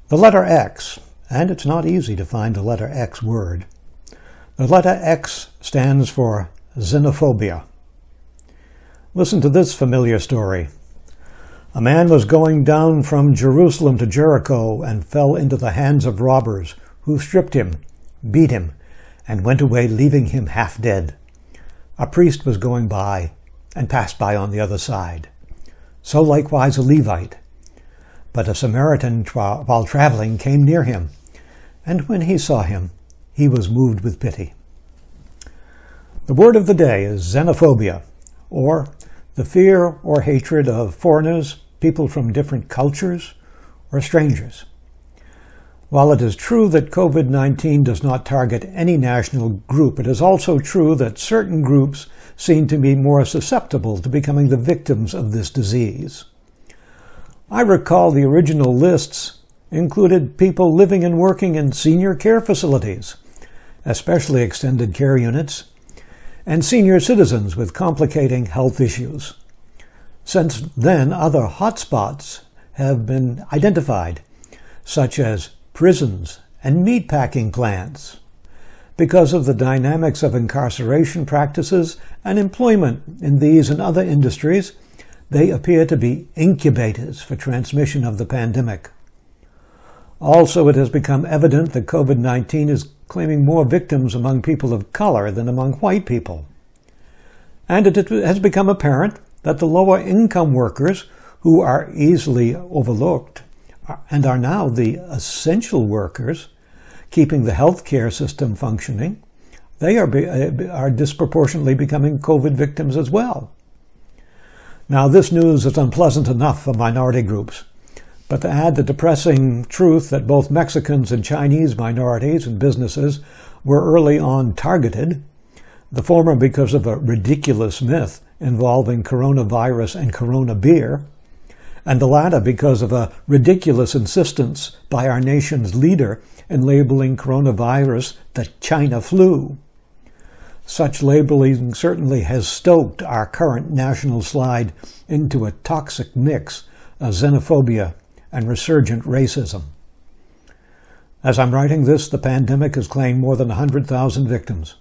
The letter X, and it's not easy to find a letter X word. The letter X stands for xenophobia. Listen to this familiar story. A man was going down from Jerusalem to Jericho and fell into the hands of robbers, who stripped him, beat him, and went away, leaving him half dead. A priest was going by and passed by on the other side. So likewise a Levite. But a Samaritan, while traveling, came near him, and when he saw him, he was moved with pity. The word of the day is xenophobia, or the fear or hatred of foreigners, people from different cultures, or strangers. While it is true that COVID-19 does not target any national group, it is also true that certain groups seem to be more susceptible to becoming the victims of this disease. I recall the original lists included people living and working in senior care facilities, especially extended care units, and senior citizens with complicating health issues. Since then, other hotspots have been identified, such as prisons and meatpacking plants. Because of the dynamics of incarceration practices and employment in these and other industries, they appear to be incubators for transmission of the pandemic. Also, it has become evident that COVID-19 is claiming more victims among people of color than among white people. And it has become apparent that the lower income workers, who are easily overlooked and are now the essential workers, keeping the healthcare system functioning, they are disproportionately becoming COVID victims as well. Now, this news is unpleasant enough for minority groups, but to add the depressing truth that both Mexicans and Chinese minorities and businesses were early on targeted, the former because of a ridiculous myth involving coronavirus and Corona beer, and the latter because of a ridiculous insistence by our nation's leader in labeling coronavirus the China flu. Such labeling certainly has stoked our current national slide into a toxic mix of xenophobia and resurgent racism. As I'm writing this, the pandemic has claimed more than 100,000 victims,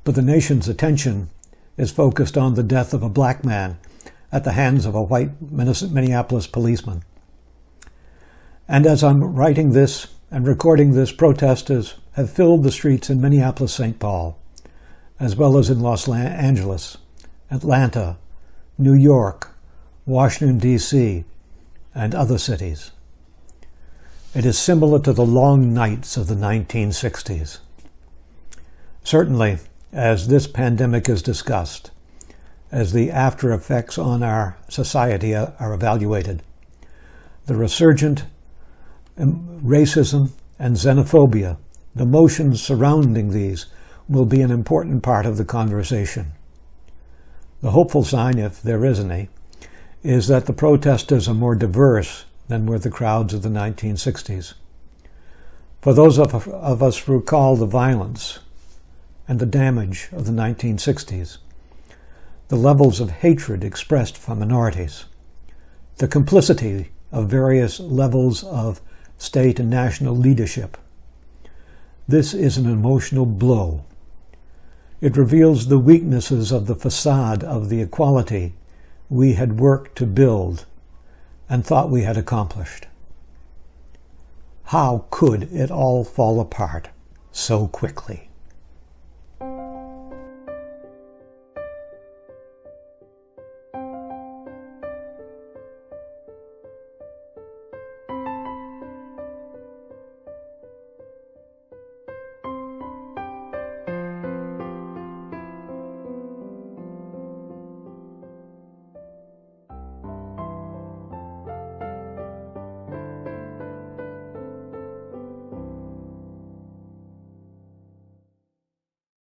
but the nation's attention is focused on the death of a black man at the hands of a white Minneapolis policeman. And as I'm writing this and recording this, protesters have filled the streets in Minneapolis-St. Paul, as well as in Los Angeles, Atlanta, New York, Washington, D.C., and other cities. It is similar to the long nights of the 1960s. Certainly, as this pandemic is discussed, as the after effects on our society are evaluated, the resurgent racism and xenophobia, the motions surrounding these, will be an important part of the conversation. The hopeful sign, if there is any, is that the protesters are more diverse than were the crowds of the 1960s. For those of us who recall the violence and the damage of the 1960s, the levels of hatred expressed for minorities, the complicity of various levels of state and national leadership, this is an emotional blow. It reveals the weaknesses of the facade of the equality we had worked to build and thought we had accomplished. How could it all fall apart so quickly?